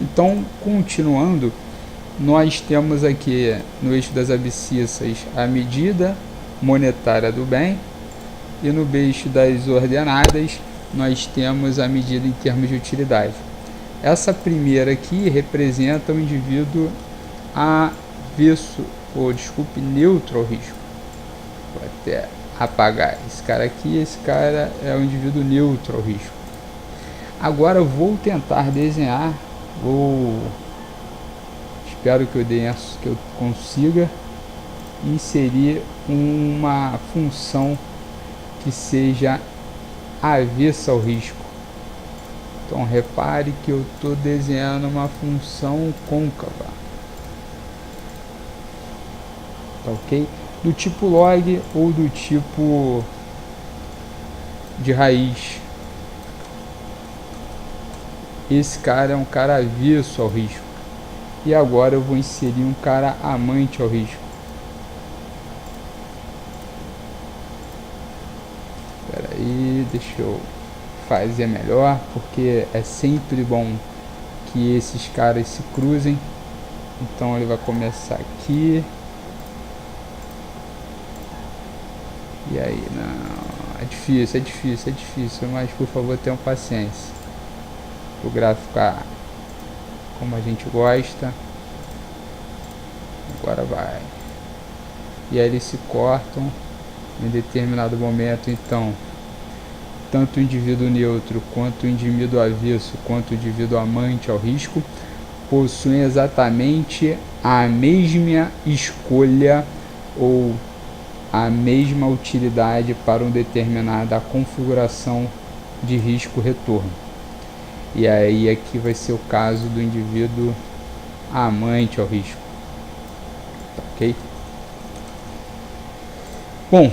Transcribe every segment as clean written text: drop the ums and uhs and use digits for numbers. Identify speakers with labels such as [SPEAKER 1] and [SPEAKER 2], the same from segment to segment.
[SPEAKER 1] Então, continuando, nós temos aqui no eixo das abscissas a medida monetária do bem, e no eixo das ordenadas nós temos a medida em termos de utilidade. Essa primeira aqui representa o indivíduo avesso, ou desculpe, neutro ao risco. Vou até apagar esse cara aqui. Esse cara é o indivíduo neutro ao risco. Agora eu vou tentar desenhar, espero que eu consiga inserir uma função que seja avessa ao risco. Então repare que eu estou desenhando uma função côncava, tá ok? Do tipo log ou do tipo de raiz. Esse cara é um cara avesso ao risco. E agora eu vou inserir um cara amante ao risco. Espera aí, deixa eu fazer melhor, porque é sempre bom que esses caras se cruzem. Então ele vai começar aqui. E aí, não, é difícil, mas por favor tenham paciência. O gráfico ficar como a gente gosta. Agora vai. E aí eles se cortam em determinado momento. Então, tanto o indivíduo neutro, quanto o indivíduo avesso, quanto o indivíduo amante ao risco possuem exatamente a mesma escolha ou a mesma utilidade para uma determinada configuração de risco-retorno. E aí aqui vai ser o caso do indivíduo amante ao risco. Ok? Bom,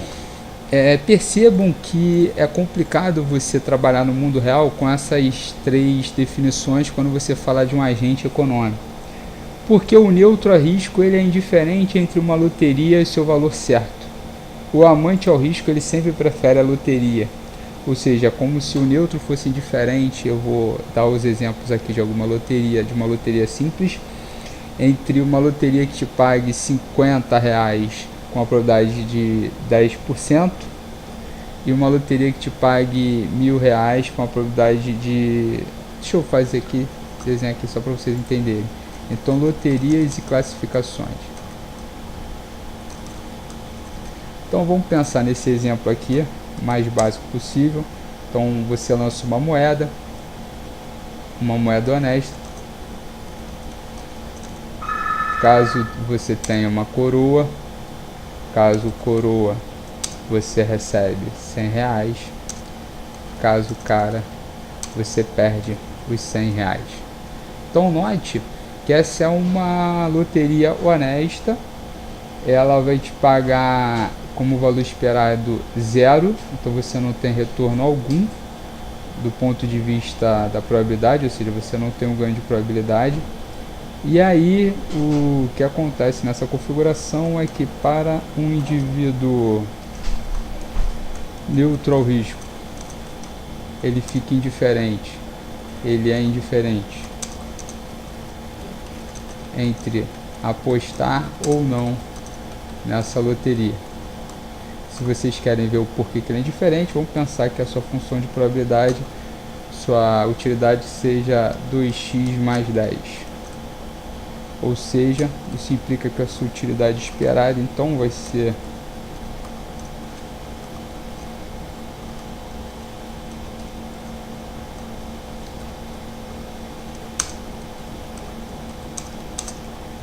[SPEAKER 1] percebam que é complicado você trabalhar no mundo real com essas três definições quando você fala de um agente econômico. Porque o neutro a risco ele é indiferente entre uma loteria e seu valor certo. O amante ao risco ele sempre prefere a loteria. Ou seja, como se o neutro fosse indiferente. Eu vou dar os exemplos aqui de uma loteria simples, entre uma loteria que te pague R$50 com a probabilidade de 10% e uma loteria que te pague R$1.000 com a probabilidade de... Deixa eu fazer aqui, desenhar aqui só para vocês entenderem. Então, loterias e classificações. Então vamos pensar nesse exemplo aqui, mais básico possível. Então você lança uma moeda honesta. Caso você tenha uma coroa, caso coroa você recebe R$100. Caso cara, você perde os R$100. Então note que essa é uma loteria honesta. Ela vai te pagar como valor esperado 0, então você não tem retorno algum do ponto de vista da probabilidade, ou seja, você não tem um ganho de probabilidade. E aí o que acontece nessa configuração é que para um indivíduo neutro ao risco, ele fica indiferente, ele é indiferente entre apostar ou não nessa loteria. Se vocês querem ver o porquê que ele é indiferente, vamos pensar que a sua função de probabilidade, sua utilidade seja 2x mais 10. Ou seja, isso implica que a sua utilidade esperada então vai ser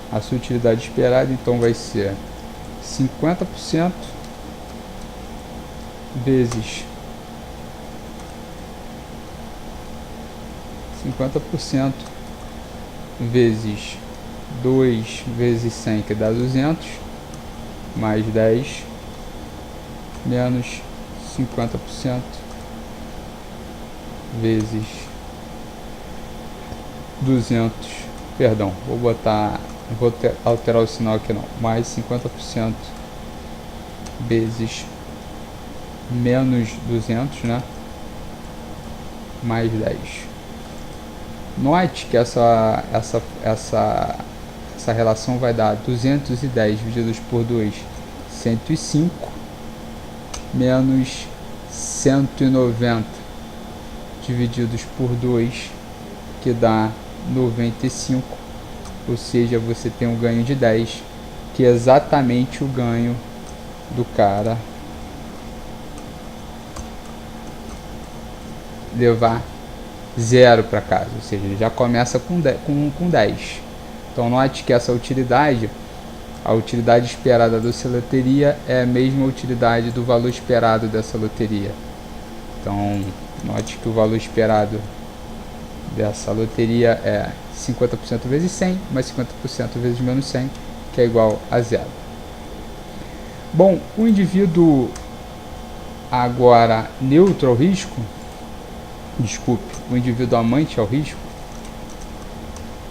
[SPEAKER 1] a sua utilidade esperada então vai ser 50% vezes 50% vezes 2 vezes 100, que dá 200, mais 10, menos 50% vezes 200, perdão, vou alterar o sinal aqui não, mais 50% vezes menos 200, né, mais 10. Note que essa relação vai dar 210 divididos por 2, 105, menos 190 divididos por 2, que dá 95, ou seja, você tem um ganho de 10, que é exatamente o ganho do cara levar 0 para casa, ou seja, ele já começa com 10. Então note que essa utilidade, a utilidade esperada dessa loteria é a mesma utilidade do valor esperado dessa loteria. Então note que o valor esperado dessa loteria é 50% vezes 100, mais 50% vezes menos 100, que é igual a 0. Bom, o indivíduo agora neutro ao risco, o indivíduo amante ao risco,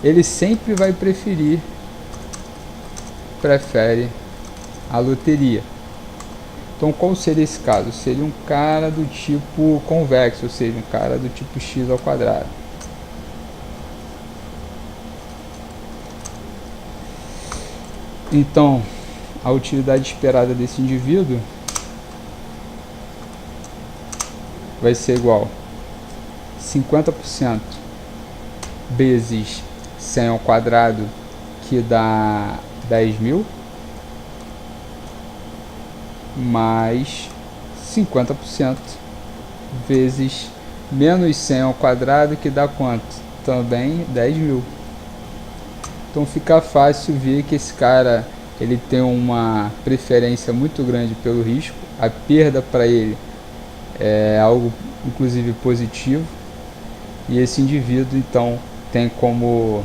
[SPEAKER 1] ele sempre vai prefere a loteria. Então qual seria esse caso? Seria um cara do tipo convexo, ou seja, um cara do tipo x ao quadrado. Então a utilidade esperada desse indivíduo vai ser igual 50% vezes 100 ao quadrado, que dá 10.000, mais 50% vezes menos 100 ao quadrado, que dá quanto? Também 10.000. Então fica fácil ver que esse cara ele tem uma preferência muito grande pelo risco. A perda para ele é algo inclusive positivo, e esse indivíduo então tem como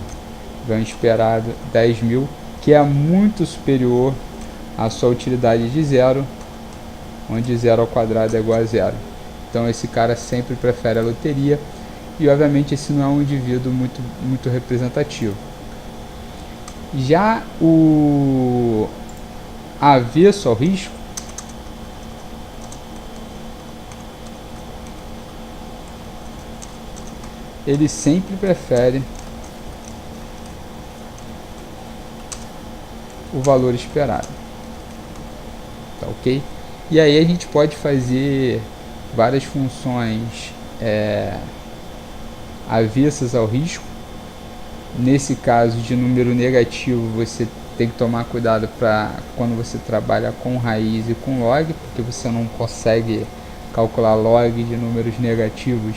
[SPEAKER 1] ganho esperado 10.000, que é muito superior à sua utilidade de 0, onde 0 ao quadrado é igual a 0. Então esse cara sempre prefere a loteria, e obviamente esse não é um indivíduo muito representativo. Já o avesso ao risco, ele sempre prefere o valor esperado, tá ok? E aí a gente pode fazer várias funções avessas ao risco. Nesse caso de número negativo, você tem que tomar cuidado para quando você trabalha com raiz e com log, porque você não consegue calcular log de números negativos,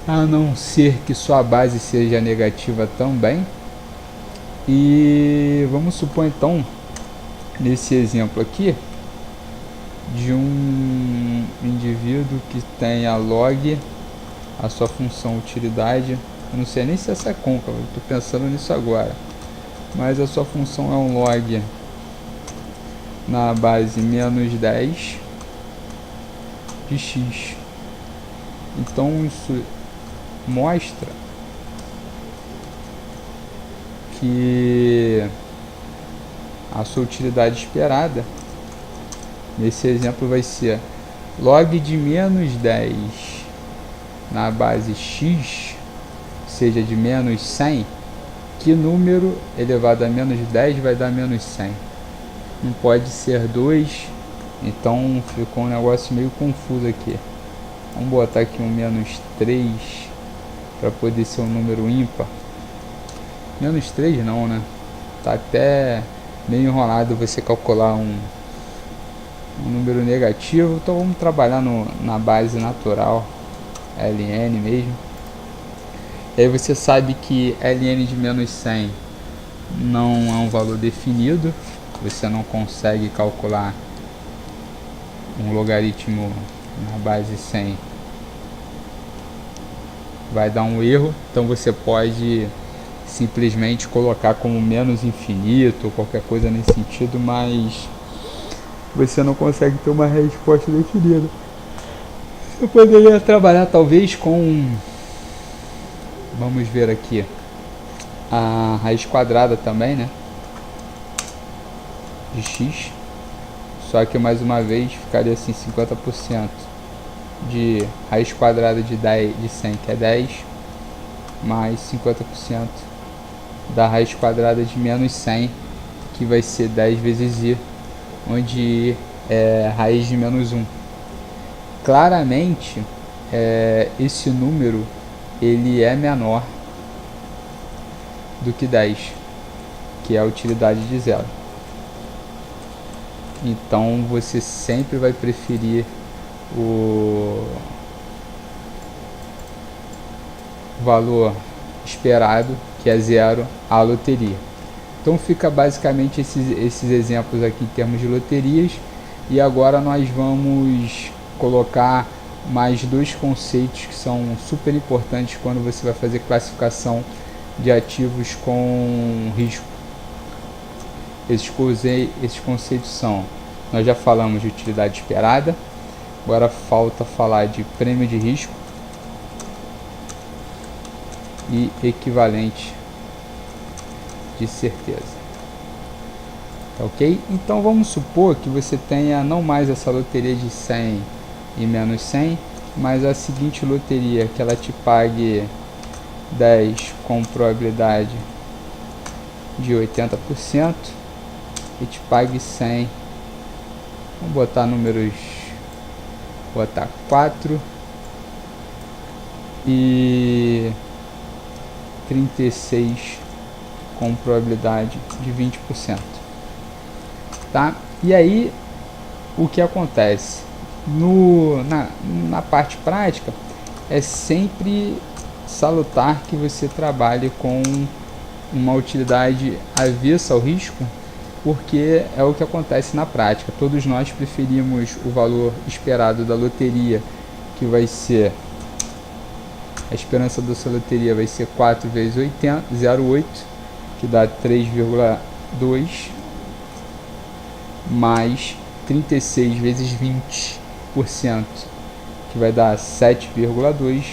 [SPEAKER 1] a não ser que sua base seja negativa também. E vamos supor então, nesse exemplo aqui, de um indivíduo que tenha log, a sua função utilidade, eu não sei nem se essa é côncava, estou pensando nisso agora, mas a sua função é um log na base menos 10 de x. Então isso mostra que a sua utilidade esperada nesse exemplo vai ser log de menos 10 na base x, seja de menos 100, que número elevado a menos 10 vai dar menos 100? Não pode ser 2, então ficou um negócio meio confuso aqui. Vamos botar aqui um menos 3 para poder ser um número ímpar. Menos 3 não, né? Tá até meio enrolado você calcular um número negativo, então vamos trabalhar na base natural, ln mesmo. E aí você sabe que ln de menos 100 não é um valor definido, você não consegue calcular um logaritmo na base 100, vai dar um erro, então você pode simplesmente colocar como menos infinito ou qualquer coisa nesse sentido, mas você não consegue ter uma resposta definida. Eu poderia trabalhar talvez com, vamos ver aqui, a raiz quadrada também, né, de x, só que mais uma vez ficaria assim 50% de raiz quadrada de 100, que é 10, mais 50% da raiz quadrada de menos 100, que vai ser 10 vezes i, onde i é raiz de menos 1. Claramente, esse número ele é menor do que 10, que é a utilidade de zero. Então você sempre vai preferir o valor esperado, que é zero, à loteria. Então fica basicamente esses exemplos aqui em termos de loterias. E agora nós vamos colocar mais dois conceitos que são super importantes quando você vai fazer classificação de ativos com risco. Esses conceitos são, nós já falamos de utilidade esperada, agora falta falar de prêmio de risco e equivalente de certeza. Ok? Então vamos supor que você tenha não mais essa loteria de 100 e menos 100, mas a seguinte loteria, que ela te pague 10 com probabilidade de 80% e te pague 100. Vamos botar números, botar 4 e 36 com probabilidade de 20%. Tá? E aí, o que acontece? Na parte prática, é sempre salutar que você trabalhe com uma utilidade avessa ao risco, porque é o que acontece na prática. Todos nós preferimos o valor esperado da loteria, que vai ser, a esperança dessa loteria vai ser 4 vezes 0,8, que dá 3,2, mais 36 vezes 20%, que vai dar 7,2,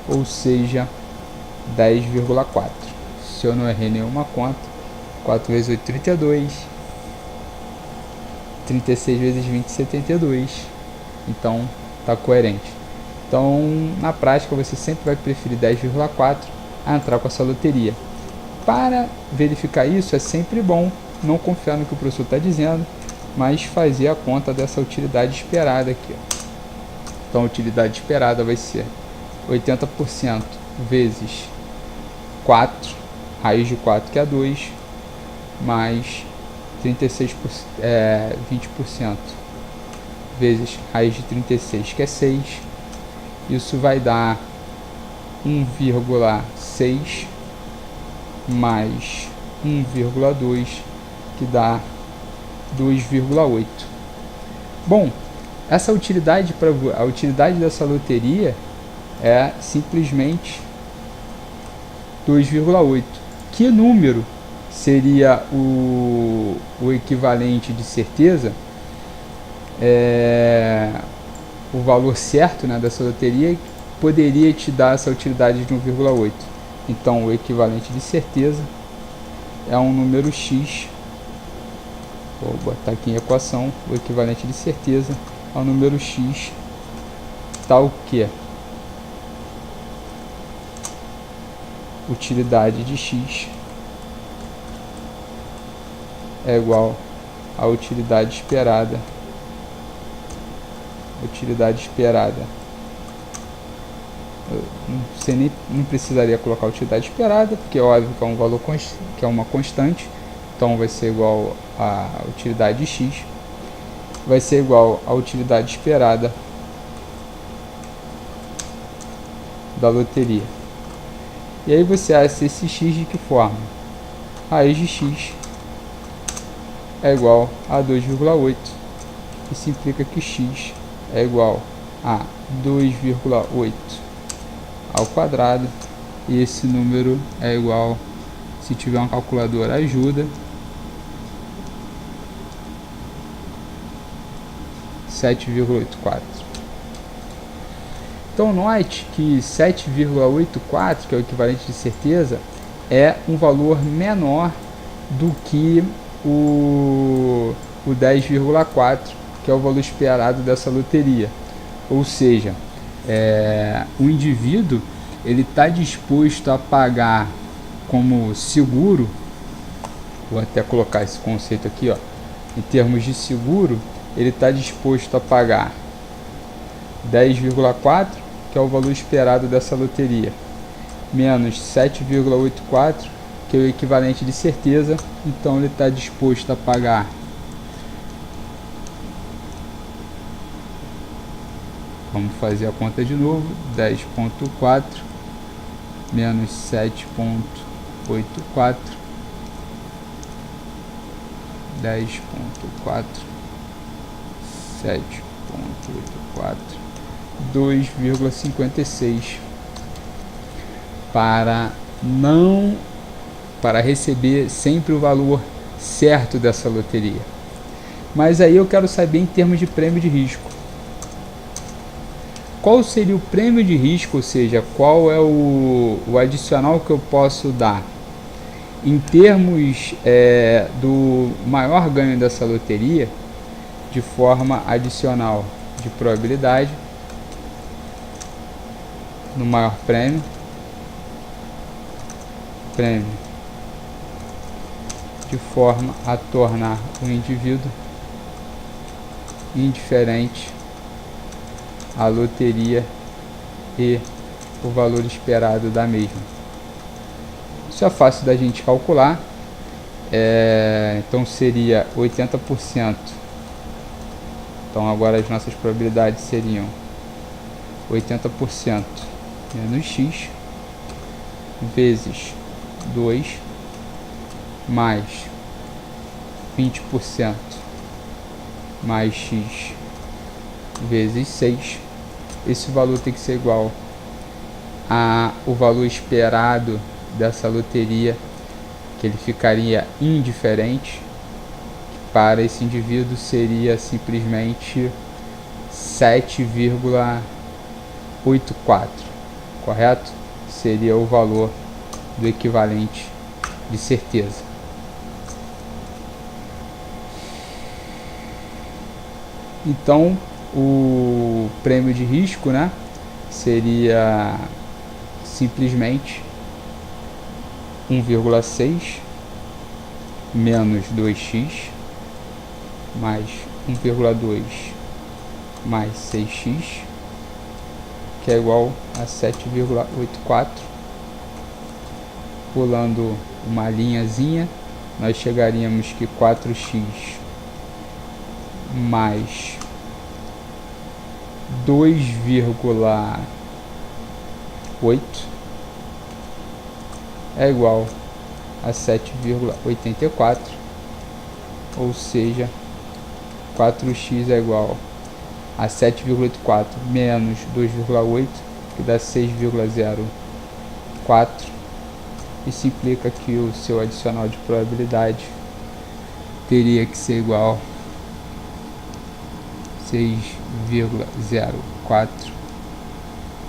[SPEAKER 1] ou seja, 10,4. Se eu não errei nenhuma conta, 4 vezes 8, 32, 36 vezes 20, 72. Então, está coerente. Então, na prática, você sempre vai preferir 10,4 a entrar com essa loteria. Para verificar isso, é sempre bom não confiar no que o professor está dizendo, mas fazer a conta dessa utilidade esperada aqui. Então, a utilidade esperada vai ser 80% vezes 4, raiz de 4, que é 2, mais 36%, 20% vezes raiz de 36, que é 6. Isso vai dar 1,6 mais 1,2, que dá 2,8. Bom, essa utilidade, a utilidade dessa loteria é simplesmente 2,8. Que número seria o equivalente de certeza? O valor certo, né, dessa loteria poderia te dar essa utilidade de 1,8. Então, o equivalente de certeza é um número x. Vou botar aqui em equação. O equivalente de certeza é um número x, tal que utilidade de x é igual à utilidade esperada. Utilidade esperada, eu não precisaria colocar a utilidade esperada, porque é óbvio que é um valor que é uma constante, então vai ser igual à utilidade de x, vai ser igual à utilidade esperada da loteria. E aí você acha esse x de que forma? Raiz de x é igual a 2,8. Isso implica que x é igual a 2,8 ao quadrado. E esse número é igual, se tiver uma calculadora ajuda, 7,84. Então note que 7,84, que é o equivalente de certeza, é um valor menor do que o 10,4, que é o valor esperado dessa loteria. Ou seja, o indivíduo ele está disposto a pagar como seguro, vou até colocar esse conceito aqui, ó, em termos de seguro, ele está disposto a pagar 10,4, que é o valor esperado dessa loteria, menos 7,84, que é o equivalente de certeza, então ele está disposto a pagar vamos fazer a conta de novo, 10,4 menos 7,84, 10,4, 7,84, 2,56 para receber sempre o valor certo dessa loteria. Mas aí eu quero saber em termos de prêmio de risco. Qual seria o prêmio de risco, ou seja, qual é o adicional que eu posso dar em termos do maior ganho dessa loteria, de forma adicional de probabilidade, no maior prêmio de forma a tornar o indivíduo indiferente à loteria e o valor esperado da mesma. Isso é fácil da gente calcular, então seria 80%. Então agora as nossas probabilidades seriam 80% menos x vezes 2 mais 20% mais x vezes 6. Esse valor tem que ser igual ao valor esperado dessa loteria, que ele ficaria indiferente. Para esse indivíduo seria simplesmente 7,84, correto? Seria o valor do equivalente de certeza. Então o prêmio de risco, né, seria simplesmente 1,6 menos 2x mais 1,2 mais 6x, que é igual a 7,84. Pulando uma linhazinha, nós chegaríamos que 4x mais 2,8 é igual a 7,84, ou seja, 4x é igual a 7,84 menos 2,8, que dá 6,04. Isso implica que o seu adicional de probabilidade teria que ser igual a 6,04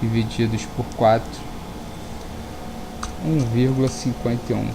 [SPEAKER 1] divididos por 4, 1,51.